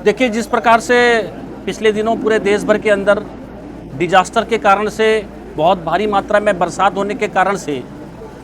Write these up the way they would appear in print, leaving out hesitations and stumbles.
देखिए, जिस प्रकार से पिछले दिनों पूरे देश भर के अंदर डिजास्टर के कारण से, बहुत भारी मात्रा में बरसात होने के कारण से,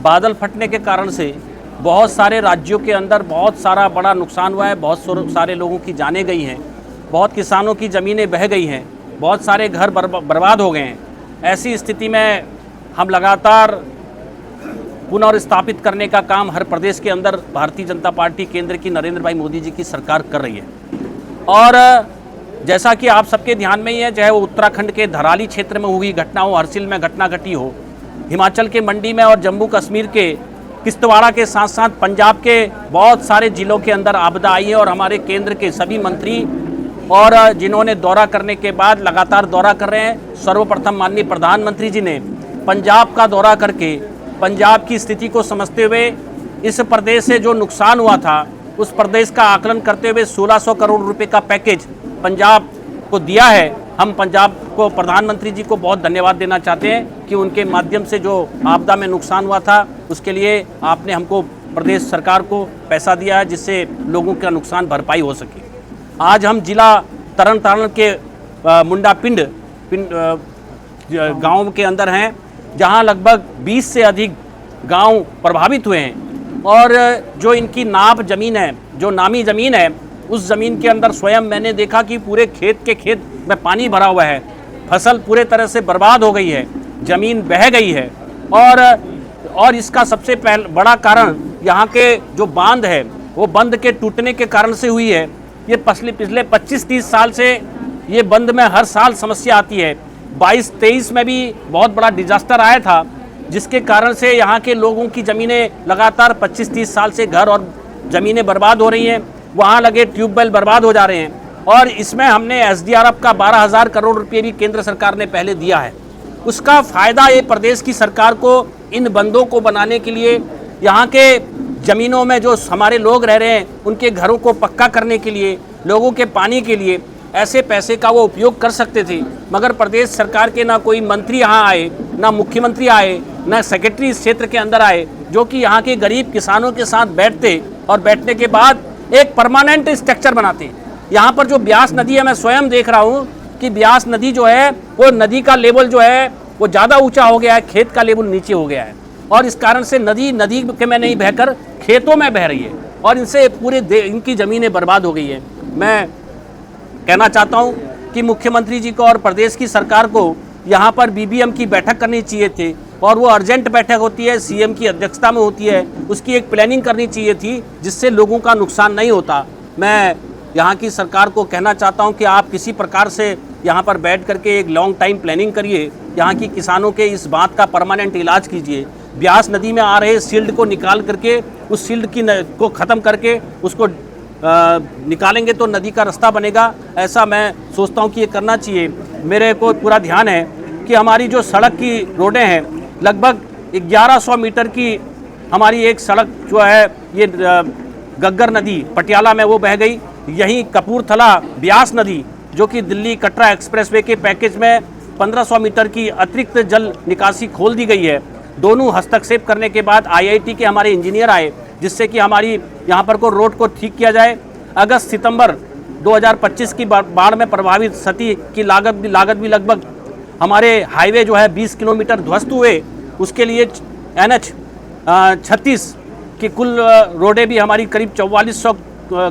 बादल फटने के कारण से बहुत सारे राज्यों के अंदर बहुत सारा बड़ा नुकसान हुआ है। बहुत सारे लोगों की जानें गई हैं, बहुत किसानों की ज़मीनें बह गई हैं, बहुत सारे घर बर्बाद हो गए हैं। ऐसी स्थिति में हम लगातार पुनर्स्थापित करने का काम हर प्रदेश के अंदर भारतीय जनता पार्टी केंद्र की नरेंद्र भाई मोदी जी की सरकार कर रही है। और जैसा कि आप सबके ध्यान में ही है, चाहे वो उत्तराखंड के धराली क्षेत्र में हुई घटना हो, हरसिल में घटना घटी हो, हिमाचल के मंडी में और जम्मू कश्मीर के किश्तवाड़ा के साथ साथ पंजाब के बहुत सारे जिलों के अंदर आपदा आई है। और हमारे केंद्र के सभी मंत्री और जिन्होंने दौरा करने के बाद लगातार दौरा कर रहे हैं, सर्वप्रथम माननीय प्रधानमंत्री जी ने पंजाब का दौरा करके पंजाब की स्थिति को समझते हुए इस प्रदेश से जो नुकसान हुआ था उस प्रदेश का आकलन करते हुए 1600 करोड़ रुपए का पैकेज पंजाब को दिया है। हम पंजाब को, प्रधानमंत्री जी को बहुत धन्यवाद देना चाहते हैं कि उनके माध्यम से जो आपदा में नुकसान हुआ था उसके लिए आपने हमको, प्रदेश सरकार को पैसा दिया है जिससे लोगों का नुकसान भरपाई हो सके। आज हम जिला तरन तारण के मुंडा पिंड गाँव के अंदर हैं, जहां लगभग 20 से अधिक गांव प्रभावित हुए हैं। और जो इनकी नाप ज़मीन है, जो नामी ज़मीन है, उस ज़मीन के अंदर स्वयं मैंने देखा कि पूरे खेत में पानी भरा हुआ है, फसल पूरे तरह से बर्बाद हो गई है, ज़मीन बह गई है। और इसका सबसे बड़ा कारण यहाँ के जो बांध है वो बंद के टूटने के कारण से हुई है। ये पिछले 25-30 साल से ये बंद में हर साल समस्या आती है। 22-23 में भी बहुत बड़ा डिजास्टर आया था, जिसके कारण से यहाँ के लोगों की ज़मीनें लगातार 25-30 साल से घर और ज़मीनें बर्बाद हो रही हैं, वहाँ लगे ट्यूबवेल बर्बाद हो जा रहे हैं। और इसमें हमने SDRF का 12,000 करोड़ रुपये भी केंद्र सरकार ने पहले दिया है। उसका फ़ायदा ये प्रदेश की सरकार को इन बंदों को बनाने के लिए, यहाँ के ज़मीनों में जो हमारे लोग रह रहे हैं उनके घरों को पक्का करने के लिए, लोगों के पानी के लिए ऐसे पैसे का वो उपयोग कर सकते थे। मगर प्रदेश सरकार के ना कोई मंत्री यहाँ आए, ना मुख्यमंत्री आए, ना सेक्रेटरी इस क्षेत्र के अंदर आए, जो कि यहाँ के गरीब किसानों के साथ बैठते और बैठने के बाद एक परमानेंट स्ट्रक्चर बनाते। यहाँ पर जो ब्यास नदी है, मैं स्वयं देख रहा हूँ कि ब्यास नदी जो है वो नदी का लेवल जो है वो ज़्यादा ऊँचा हो गया है, खेत का लेवल नीचे हो गया है। और इस कारण से नदी के में नहीं बहकर खेतों में बह रही है और इनसे पूरे इनकी ज़मीनें बर्बाद हो गई है। मैं कहना चाहता हूं कि मुख्यमंत्री जी को और प्रदेश की सरकार को यहां पर BBM की बैठक करनी चाहिए थी, और वो अर्जेंट बैठक होती है, CM की अध्यक्षता में होती है, उसकी एक प्लानिंग करनी चाहिए थी जिससे लोगों का नुकसान नहीं होता। मैं यहां की सरकार को कहना चाहता हूं कि आप किसी प्रकार से यहां पर बैठ करके एक लॉन्ग टाइम प्लानिंग करिए, यहां की किसानों के इस बात का परमानेंट इलाज कीजिए। ब्यास नदी में आ रहे सील्ड को निकाल करके, उस सील्ड को ख़त्म करके उसको निकालेंगे तो नदी का रास्ता बनेगा। ऐसा मैं सोचता हूँ कि ये करना चाहिए। मेरे को पूरा ध्यान है कि हमारी जो सड़क की रोडें हैं, लगभग 1100 मीटर की हमारी एक सड़क जो है ये गग्गर नदी पटियाला में वो बह गई। यहीं कपूरथला ब्यास नदी जो कि दिल्ली कटरा एक्सप्रेसवे के पैकेज में 1500 मीटर की अतिरिक्त जल निकासी खोल दी गई है। दोनों हस्तक्षेप करने के बाद IIT के हमारे इंजीनियर आए, जिससे कि हमारी यहाँ पर को रोड को ठीक किया जाए। अगस्त-सितंबर 2025 की बाढ़ में प्रभावित सती की लागत भी लगभग हमारे हाईवे जो है 20 किलोमीटर ध्वस्त हुए। उसके लिए NH 36 की कुल रोडें भी हमारी करीब 4400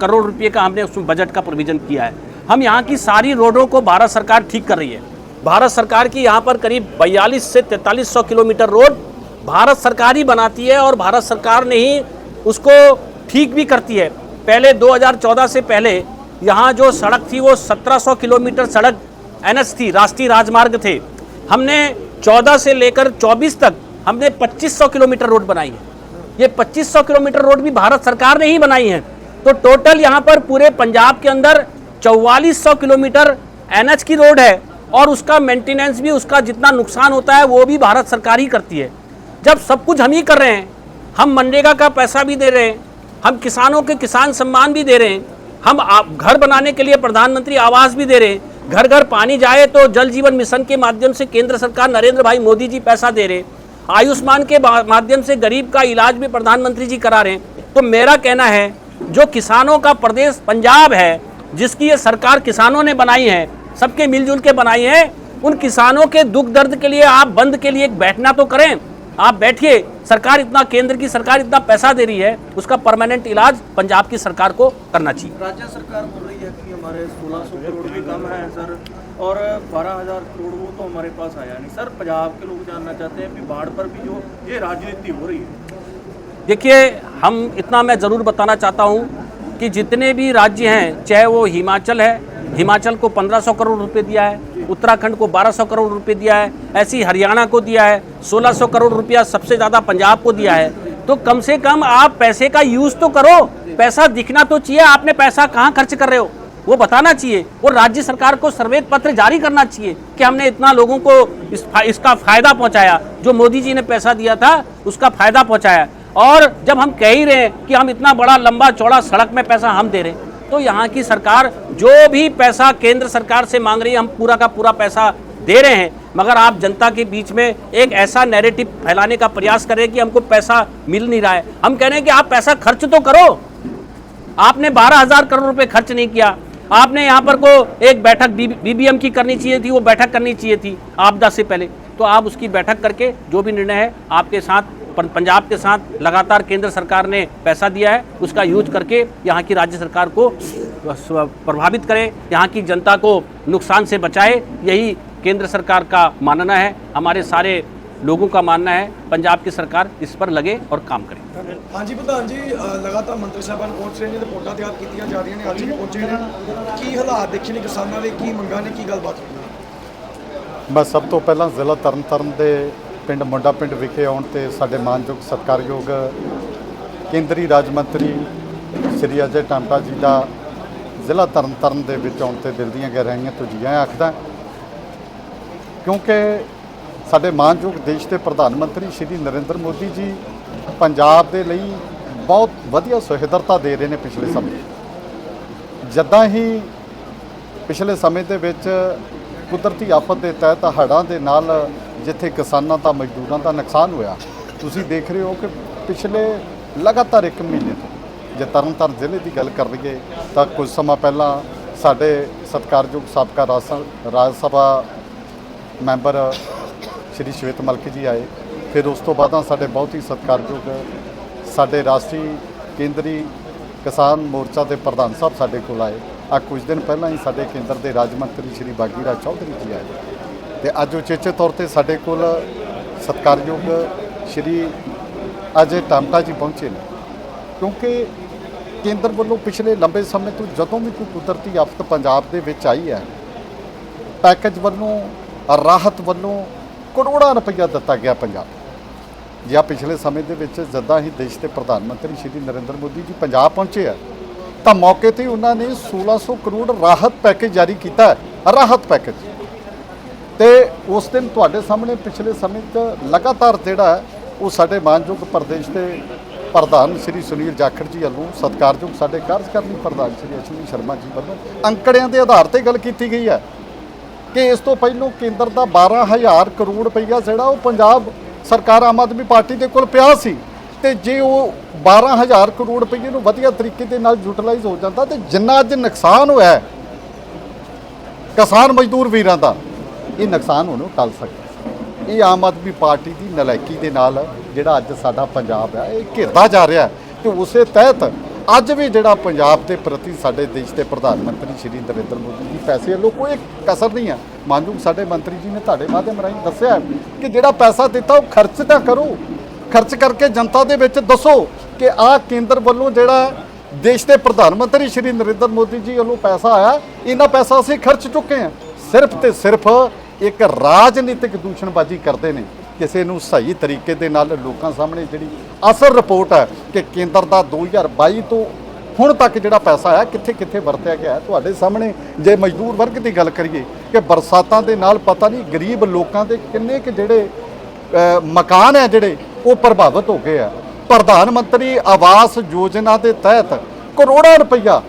करोड़ रुपये का हमने उसमें बजट का प्रोविज़न किया है। हम यहाँ की सारी रोडों को भारत सरकार ठीक कर रही है। भारत सरकार की यहाँ पर करीब 42 से 4300 किलोमीटर रोड भारत सरकार ही बनाती है और भारत सरकार ने ही उसको ठीक भी करती है। पहले 2014 से पहले यहाँ जो सड़क थी वो 1700 किलोमीटर सड़क NH थी, राष्ट्रीय राजमार्ग थे। हमने 14 से लेकर 24 तक हमने 2500 किलोमीटर रोड बनाई है। ये 2500 किलोमीटर रोड भी भारत सरकार ने ही बनाई है। तो टोटल यहाँ पर पूरे पंजाब के अंदर 4400 किलोमीटर NH की रोड है, और उसका मेंटेनेंस भी, उसका जितना नुकसान होता है वो भी भारत सरकार ही करती है। जब सब कुछ हम ही कर रहे हैं, हम मनरेगा का पैसा भी दे रहे हैं, हम किसानों के किसान सम्मान भी दे रहे हैं, हम घर बनाने के लिए प्रधानमंत्री आवास भी दे रहे हैं, घर घर पानी जाए तो जल जीवन मिशन के माध्यम से केंद्र सरकार नरेंद्र भाई मोदी जी पैसा दे रहे हैं, आयुष्मान के माध्यम से गरीब का इलाज भी प्रधानमंत्री जी करा रहे हैं। तो मेरा कहना है जो किसानों का प्रदेश पंजाब है जिसकी ये सरकार किसानों ने बनाई है, सबके मिलजुल के बनाई है, उन किसानों के दुख दर्द के लिए आप बंद के लिए बैठना तो करें। आप बैठिए, सरकार इतना, केंद्र की सरकार इतना पैसा दे रही है, उसका परमानेंट इलाज पंजाब की सरकार को करना चाहिए। राज्य सरकार बोल रही है कि हमारे 1600 करोड़ भी कम है सर, और 12,000 करोड़ वो तो हमारे पास आया नहीं। सर, पंजाब के लोग जानना चाहते हैं कि बाढ़ पर भी जो ये राजनीति हो रही है। देखिए, हम इतना मैं ज़रूर बताना चाहता हूँ कि जितने भी राज्य हैं, चाहे वो हिमाचल है, हिमाचल को 1500 करोड़ रुपए दिया है, उत्तराखंड को 1200 करोड़ रुपए दिया है, ऐसी हरियाणा को दिया है, 1600 करोड़ रुपया सबसे ज़्यादा पंजाब को दिया है। तो कम से कम आप पैसे का यूज़ तो करो, पैसा दिखना तो चाहिए, आपने पैसा कहाँ खर्च कर रहे हो वो बताना चाहिए। और राज्य सरकार को सर्वेत पत्र जारी करना चाहिए कि हमने इतना लोगों को इसका फ़ायदा पहुँचाया, जो मोदी जी ने पैसा दिया था उसका फ़ायदा पहुँचाया। और जब हम कह ही रहे हैं कि हम इतना बड़ा लंबा चौड़ा सड़क में पैसा हम दे रहे हैं, तो यहाँ की सरकार जो भी पैसा केंद्र सरकार से मांग रही है, हम पूरा का पूरा पैसा दे रहे हैं। मगर आप जनता के बीच में एक ऐसा नैरेटिव फैलाने का प्रयास करें कि हमको पैसा मिल नहीं रहा है। हम कह रहे हैं कि आप पैसा खर्च तो करो। आपने 12,000 करोड़ रुपए खर्च नहीं किया। आपने यहाँ पर को एक बैठक बीबीएम की करनी चाहिए थी, वो बैठक करनी चाहिए थी आपदा से पहले। तो आप उसकी बैठक करके जो भी निर्णय है आपके साथ, पंजाब के साथ लगातार केंद्र सरकार ने पैसा दिया है, उसका यूज करके यहाँ की राज्य सरकार को प्रभावित करें, यहाँ की जनता को नुकसान से बचाए। यही केंद्र सरकार का मानना है, हमारे सारे लोगों का मानना है। पंजाब की सरकार इस पर लगे और काम करे। हाँ जी प्रधान जी, लगातार मंत्री साहबान पहुंच रहे हैं, रिपोर्टां तैयार कीतियां जा रही हैं, ਅੱਜ ਵੀ ਪਹੁੰਚੇ ਨੇ। ਕੀ ਹਾਲਾਤ ਦੇਖੇ ਨੇ ਕਿਸਾਨਾਂ ਦੇ, ਕੀ ਮੰਗਾਂ ਨੇ, ਕੀ ਗੱਲਬਾਤ ਹੋਈ? ਮੈਂ ਸਭ ਤੋਂ ਪਹਿਲਾਂ ਜ਼ਿਲ੍ਹਾ ਤਰਨਤਾਰਨ ਦੇ ਪਿੰਡ ਮੁੰਡਾ ਪਿੰਡ ਵਿਖੇ ਆਉਣ ਤੇ ਸਾਡੇ ਮਾਨਯੋਗ ਸਤਿਕਾਰਯੋਗ ਕੇਂਦਰੀ ਰਾਜ ਮੰਤਰੀ ਸ਼੍ਰੀ ਅਜੇ ਟਾਂਟਾ ਜੀ ਦਾ ਜ਼ਿਲ੍ਹਾ ਤਰਨਤਾਰਨ ਦੇ ਵਿੱਚ ਆਉਣ ਤੇ ਦਿਲ ਦੀਆਂ ਗਹਿਰਾਈਆਂ ਤੋਂ ਜੀ ਆਇਆਂ ਆਖਦਾ, ਕਿਉਂਕਿ ਸਾਡੇ ਮਾਨਯੋਗ ਦੇਸ਼ ਦੇ ਪ੍ਰਧਾਨ ਮੰਤਰੀ ਸ਼੍ਰੀ ਨਰਿੰਦਰ ਮੋਦੀ ਜੀ ਪੰਜਾਬ ਦੇ ਲਈ ਬਹੁਤ ਵਧੀਆ ਸੁਹਿਰਦਤਾ ਦੇ ਰਹੇ ਨੇ। ਪਿਛਲੇ ਸਮੇਂ ਜਦਾਂ ਹੀ ਪਿਛਲੇ ਸਮੇਂ ਦੇ ਵਿੱਚ ਕੁਦਰਤੀ ਆਫਤ ਦੇ ਤਹਿਤ ਹੜ੍ਹਾਂ ਦੇ ਨਾਲ ਜਿੱਥੇ ਕਿਸਾਨਾਂ ਦਾ, ਮਜ਼ਦੂਰਾਂ ਦਾ ਨੁਕਸਾਨ ਹੋਇਆ, ਤੁਸੀਂ ਦੇਖ ਰਹੇ ਹੋ ਕਿ ਪਿਛਲੇ ਲਗਾਤਾਰ 1 ਮਹੀਨੇ ਤੋਂ ਜੇ ਤਰਨਤਾਰਨ ਜ਼ਿਲ੍ਹੇ ਦੀ ਗੱਲ ਕਰ ਲਈਏ ਤਾਂ ਕੁਝ ਸਮਾਂ ਪਹਿਲਾਂ ਸਾਡੇ ਸਤਿਕਾਰਯੋਗ ਸਾਬਕਾ ਰਾਜ ਸਭਾ ਮੈਂਬਰ ਸ਼੍ਰੀ ਸ਼ਵੇਤ ਮਲਕ ਜੀ ਆਏ। ਫਿਰ ਉਸ ਤੋਂ ਬਾਅਦ ਸਾਡੇ ਬਹੁਤ ਹੀ ਸਤਿਕਾਰਯੋਗ ਸਾਡੇ ਰਾਸ਼ਟਰੀ ਕੇਂਦਰੀ ਕਿਸਾਨ ਮੋਰਚਾ ਦੇ ਪ੍ਰਧਾਨ ਸਾਹਿਬ ਸਾਡੇ ਕੋਲ ਆਏ। ਆ ਕੁਝ ਦਿਨ ਪਹਿਲਾਂ ਹੀ ਸਾਡੇ ਕੇਂਦਰ ਦੇ ਰਾਜ ਮੰਤਰੀ ਸ਼੍ਰੀ ਬਾਗੀ ਰਾਜ ਚੌਧਰੀ ਜੀ ਆਏ ਤੇ ਅੱਜ ਉਚੇਚੇ ਤੌਰ ਤੇ ਸਾਡੇ ਕੋਲ ਸਤਿਕਾਰਯੋਗ ਸ਼੍ਰੀ ਅਜੇ ਟਾਂਟਾ ਜੀ ਪਹੁੰਚੇ ਨੇ, ਕਿਉਂਕਿ ਕੇਂਦਰ ਵੱਲੋਂ ਪਿਛਲੇ ਲੰਬੇ ਸਮੇਂ ਤੋਂ ਜਦੋਂ ਵੀ ਕੋਈ ਕੁਦਰਤੀ ਆਫਤ ਪੰਜਾਬ ਦੇ ਵਿੱਚ ਆਈ ਹੈ, ਪੈਕੇਜ ਵੱਲੋਂ, ਰਾਹਤ ਵੱਲੋਂ ਕਰੋੜਾਂ ਰੁਪਈਆ ਦਿੱਤਾ ਗਿਆ ਪੰਜਾਬ। ਜੇ ਆ ਪਿਛਲੇ ਸਮੇਂ ਦੇ ਵਿੱਚ ਜਦੋਂ ਹੀ ਦੇਸ਼ ਦੇ ਪ੍ਰਧਾਨ ਮੰਤਰੀ ਸ਼੍ਰੀ ਨਰਿੰਦਰ ਮੋਦੀ ਜੀ ਪੰਜਾਬ ਪਹੁੰਚੇ ਆ ਤਾਂ ਮੌਕੇ 'ਤੇ ਉਹਨਾਂ ਨੇ 1600 ਕਰੋੜ ਰਾਹਤ ਪੈਕੇਜ ਜਾਰੀ ਕੀਤਾ ਹੈ, ਰਾਹਤ ਪੈਕੇਜ। ਤੇ ਉਸ ਦਿਨ ਤੁਹਾਡੇ ਸਾਹਮਣੇ ਪਿਛਲੇ ਸਮੇਂ 'ਚ ਲਗਾਤਾਰ ਜਿਹੜਾ ਹੈ ਉਹ ਸਾਡੇ ਮਾਨਯੋਗ ਪ੍ਰਦੇਸ਼ ਦੇ ਪ੍ਰਧਾਨ ਸ਼੍ਰੀ ਸੁਨੀਲ ਜਾਖੜ ਜੀ ਵੱਲੋਂ, ਸਤਿਕਾਰਯੋਗ ਸਾਡੇ ਕਾਰਜਕਾਰਨੀ ਪ੍ਰਧਾਨ ਸ਼੍ਰੀ ਅਸ਼ਵਨੀ ਸ਼ਰਮਾ ਜੀ ਵੱਲੋਂ ਅੰਕੜਿਆਂ ਦੇ ਆਧਾਰ ਤੇ ਗੱਲ ਕੀਤੀ ਗਈ ਹੈ ਕਿ ਇਸ ਤੋਂ ਪਹਿਲਾਂ ਕੇਂਦਰ ਦਾ 12,000 ਕਰੋੜ ਰੁਪਈਆ ਜਿਹੜਾ ਉਹ ਪੰਜਾਬ ਸਰਕਾਰ ਆਮ ਆਦਮੀ ਪਾਰਟੀ ਦੇ ਕੋਲ ਪਿਆ ਸੀ, ਤੇ ਜੇ ਉਹ 12,000 ਕਰੋੜ ਰੁਪਈਏ ਨੂੰ ਵਧੀਆ ਤਰੀਕੇ ਦੇ ਨਾਲ ਯੂਟਿਲਾਈਜ਼ ਹੋ ਜਾਂਦਾ ਤੇ ਜਿੰਨਾ ਅੱਜ ਨੁਕਸਾਨ ਹੋਇਆ ਕਿਸਾਨ ਮਜ਼ਦੂਰ ਵੀਰਾਂ ਦਾ, ਇਹ ਨੁਕਸਾਨ ਉਹਨੂੰ ਟਲ ਸਕਦਾ। ਇਹ ਆਮ ਆਦਮੀ ਪਾਰਟੀ ਦੀ ਨਲਾਇਕੀ ਦੇ ਨਾਲ ਜਿਹੜਾ ਅੱਜ ਸਾਡਾ ਪੰਜਾਬ ਹੈ ਇਹ ਘਿਰਦਾ ਜਾ ਰਿਹਾ ਤੇ ਉਸੇ ਤਹਿਤ ਅੱਜ ਵੀ ਜਿਹੜਾ ਪੰਜਾਬ ਦੇ ਪ੍ਰਤੀ ਸਾਡੇ ਦੇਸ਼ ਦੇ ਪ੍ਰਧਾਨ ਮੰਤਰੀ ਸ਼੍ਰੀ ਨਰਿੰਦਰ ਮੋਦੀ ਜੀ ਪੈਸੇ ਵੱਲੋਂ ਕੋਈ ਕਸਰ ਨਹੀਂ ਹੈ। ਮਾਨਯੋਗ ਸਾਡੇ ਮੰਤਰੀ ਜੀ ਨੇ ਤੁਹਾਡੇ ਮਾਧਿਅਮ ਰਾਹੀਂ ਦੱਸਿਆ ਕਿ ਜਿਹੜਾ ਪੈਸਾ ਦਿੱਤਾ ਉਹ ਖਰਚ ਤਾਂ ਕਰੋ, ਖਰਚ ਕਰਕੇ ਜਨਤਾ ਦੇ ਵਿੱਚ ਦੱਸੋ ਕਿ ਆਹ ਕੇਂਦਰ ਵੱਲੋਂ ਜਿਹੜਾ ਦੇਸ਼ ਦੇ ਪ੍ਰਧਾਨ ਮੰਤਰੀ ਸ਼੍ਰੀ ਨਰਿੰਦਰ ਮੋਦੀ ਜੀ ਵੱਲੋਂ ਪੈਸਾ ਆਇਆ, ਇੰਨਾ ਪੈਸਾ ਅਸੀਂ ਖਰਚ ਚੁੱਕੇ ਹਾਂ। ਸਿਰਫ ਤੇ ਸਿਰਫ ਇੱਕ ਰਾਜਨੀਤਿਕ ਦੂਸ਼ਣਬਾਜ਼ੀ ਕਰਦੇ ਨੇ, ਕਿਸੇ ਨੂੰ ਸਹੀ ਤਰੀਕੇ ਦੇ ਨਾਲ ਲੋਕਾਂ ਸਾਹਮਣੇ ਜਿਹੜੀ ਅਸਲ ਰਿਪੋਰਟ ਹੈ ਕਿ ਕੇਂਦਰ ਦਾ 2022 ਤੋਂ ਹੁਣ ਤੱਕ ਜਿਹੜਾ ਪੈਸਾ ਆਇਆ ਕਿੱਥੇ ਕਿੱਥੇ ਵਰਤਿਆ ਗਿਆ ਤੁਹਾਡੇ ਸਾਹਮਣੇ। ਜੇ ਮਜ਼ਦੂਰ ਵਰਗ ਦੀ ਗੱਲ ਕਰੀਏ ਕਿ ਬਰਸਾਤਾਂ ਦੇ ਨਾਲ ਪਤਾ ਨਹੀਂ ਗਰੀਬ ਲੋਕਾਂ ਦੇ ਕਿੰਨੇ ਕੁ ਜਿਹੜੇ ਮਕਾਨ ਹੈ ਜਿਹੜੇ ਉਹ ਪ੍ਰਭਾਵਿਤ ਹੋ ਗਏ ਆ। ਪ੍ਰਧਾਨ ਮੰਤਰੀ ਆਵਾਸ ਯੋਜਨਾ ਦੇ ਤਹਿਤ ਕਰੋੜਾਂ ਰੁਪਈਆ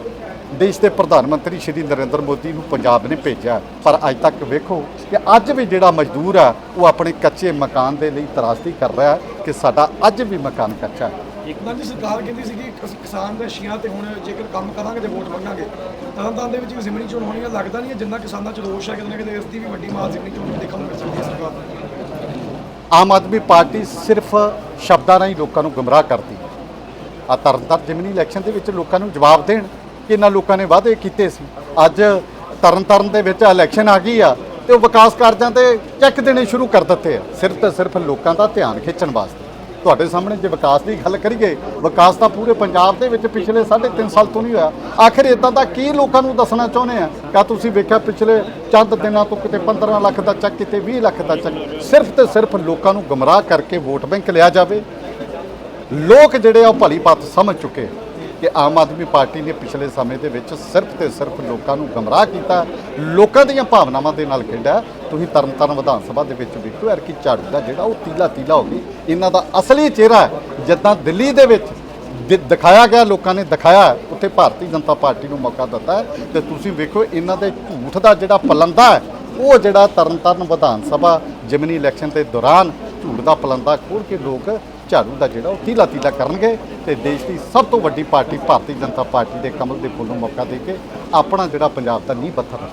ਦੇਸ਼ ਦੇ ਪ੍ਰਧਾਨ ਮੰਤਰੀ ਸ਼੍ਰੀ ਨਰਿੰਦਰ ਮੋਦੀ ਨੂੰ ਪੰਜਾਬ ਨੇ ਭੇਜਿਆ, ਪਰ ਅੱਜ ਤੱਕ ਵੇਖੋ ਕਿ ਅੱਜ ਵੀ ਜਿਹੜਾ ਮਜ਼ਦੂਰ ਆ ਉਹ ਆਪਣੇ ਕੱਚੇ ਮਕਾਨ ਦੇ ਲਈ ਤਰਾਸਦੀ ਕਰ ਰਿਹਾ ਕਿ ਸਾਡਾ ਅੱਜ ਵੀ ਮਕਾਨ ਕੱਚਾ ਹੈ। ਪ੍ਰਧਾਨ ਜੀ ਸਰਕਾਰ ਕਹਿੰਦੀ ਸੀ ਕਿ ਕਿਸਾਨ ਦੇ ਰਸ਼ੀਆਂ ਤੇ ਹੁਣ ਜੇਕਰ ਕੰਮ ਕਰਾਂਗੇ ਤੇ ਵੋਟ ਮੰਗਾਂਗੇ ਤਰਨਤਾਰਨ ਦੇ ਵਿੱਚ ਵੀ ਜ਼ਿਮਨੀ ਚੋਣ ਹੋਣੀ ਹੈ, ਲੱਗਦਾ ਨਹੀਂ ਹੈ ਜਿੰਨਾ ਕਿਸਾਨਾਂ 'ਚ ਰੋਸ਼ ਹੈ ਕਿਤੇ ਨਾ ਕਿਤੇ ਇਸ ਦੀ ਵੀ ਵੱਡੀ ਮਾਰ ਜ਼ਿਮਨੀ ਚੋਣ ਦੇਖਣ ਨੂੰ ਮਿਲ ਸਕਦੀ ਹੈ ਸਰਕਾਰ ਨੂੰ। ਆਮ ਆਦਮੀ ਪਾਰਟੀ ਸਿਰਫ ਸ਼ਬਦਾਂ ਰਾਹੀਂ ਲੋਕਾਂ ਨੂੰ ਗੁੰਮਰਾਹ ਕਰਦੀ ਹੈ। ਆ ਤਰਨਤਾਰਨ ਜ਼ਿਮਨੀ ਇਲੈਕਸ਼ਨ ਦੇ ਵਿੱਚ ਲੋਕਾਂ ਨੂੰ ਜਵਾਬ ਦੇਣ ਕਿ ਇਹਨਾਂ ਲੋਕਾਂ ਨੇ ਵਾਅਦੇ ਕੀਤੇ ਸੀ। ਅੱਜ ਤਰਨਤਾਰਨ ਦੇ ਵਿੱਚ ਇਲੈਕਸ਼ਨ ਆ ਗਈ ਆ ਤੇ ਉਹ ਵਿਕਾਸ ਕਾਰਜਾਂ ਤੇ ਚੈੱਕ ਦੇਣੇ ਸ਼ੁਰੂ ਕਰ ਦਿੱਤੇ ਆ, ਸਿਰਫ ਤੇ ਸਿਰਫ ਲੋਕਾਂ ਦਾ ਧਿਆਨ ਖਿੱਚਣ ਵਾਸਤੇ। ਤੁਹਾਡੇ ਸਾਹਮਣੇ ਜੇ ਵਿਕਾਸ ਦੀ ਗੱਲ ਕਰੀਏ, ਵਿਕਾਸ ਤਾਂ ਪੂਰੇ ਪੰਜਾਬ ਦੇ ਵਿੱਚ ਪਿਛਲੇ 3.5 ਸਾਲ ਤੋਂ ਨਹੀਂ ਹੋਇਆ। ਆਖਿਰ ਇਦਾਂ ਦਾ ਕੀ ਲੋਕਾਂ ਨੂੰ ਦੱਸਣਾ ਚਾਹੁੰਦੇ ਆ? ਕਾ ਤੁਸੀਂ ਵੇਖਿਆ ਪਿਛਲੇ ਚੰਦ ਦਿਨਾਂ ਤੋਂ ਕਿਤੇ 15 ਲੱਖ ਦਾ ਚੈੱਕ, ਕਿਤੇ 20 ਲੱਖ ਦਾ ਚੈੱਕ, ਸਿਰਫ ਤੇ ਸਿਰਫ ਲੋਕਾਂ ਨੂੰ ਗੁੰਮਰਾਹ ਕਰਕੇ ਵੋਟ ਬੈਂਕ ਲਿਆ ਜਾਵੇ। ਲੋਕ ਜਿਹੜੇ ਆ ਉਹ ਭਲੀ ਭਾਂਤ ਸਮਝ ਚੁੱਕੇ ਕਿ ਆਮ ਆਦਮੀ ਪਾਰਟੀ ਨੇ ਪਿਛਲੇ ਸਮੇਂ ਦੇ ਵਿੱਚ ਸਿਰਫ ਤੇ ਸਿਰਫ ਲੋਕਾਂ ਨੂੰ ਗੁੰਮਰਾਹ ਕੀਤਾ, ਲੋਕਾਂ ਦੀਆਂ ਭਾਵਨਾਵਾਂ ਦੇ ਨਾਲ ਖੇਡਿਆ। ਤੁਸੀਂ ਤਰਨਤਾਰਨ ਵਿਧਾਨ ਸਭਾ ਦੇ ਵਿੱਚ ਵੇਖੋ ਯਾਰ ਕਿ ਝਾੜੂ ਦਾ ਜਿਹੜਾ ਉਹ ਤੀਲਾ ਤੀਲਾ ਹੋ ਗਈ। ਇਹਨਾਂ ਦਾ ਅਸਲੀ ਚਿਹਰਾ ਜਿੱਦਾਂ ਦਿੱਲੀ ਦੇ ਵਿੱਚ ਦਿਖਾਇਆ ਗਿਆ, ਲੋਕਾਂ ਨੇ ਦਿਖਾਇਆ, ਉੱਥੇ ਭਾਰਤੀ ਜਨਤਾ ਪਾਰਟੀ ਨੂੰ ਮੌਕਾ ਦਿੱਤਾ ਹੈ। ਤੇ ਤੁਸੀਂ ਵੇਖੋ ਇਹਨਾਂ ਦੇ ਝੂਠ ਦਾ ਜਿਹੜਾ ਪਲੰਦਾ ਹੈ, ਉਹ ਜਿਹੜਾ ਤਰਨਤਾਰਨ ਵਿਧਾਨ ਸਭਾ ਜ਼ਿਮਨੀ ਇਲੈਕਸ਼ਨ ਦੇ ਦੌਰਾਨ ਝੂਠ ਦਾ ਪਲੰਦਾ ਖੋਲ੍ਹ ਕੇ ਲੋਕ ਝਾੜੂ ਦਾ ਜਿਹੜਾ ਉਹ ਤੀਲਾ ਤੀਲਾ ਕਰਨਗੇ ਤੇ ਦੇਸ਼ ਦੀ ਸਭ ਤੋਂ ਵੱਡੀ ਪਾਰਟੀ ਭਾਰਤੀ ਜਨਤਾ ਪਾਰਟੀ ਦੇ ਕਮਲ ਦੇ ਫੁੱਲ ਨੂੰ ਮੌਕਾ ਦੇ ਕੇ ਆਪਣਾ ਜਿਹੜਾ ਪੰਜਾਬ ਦਾ ਨੀਂਹ ਪੱਥਰ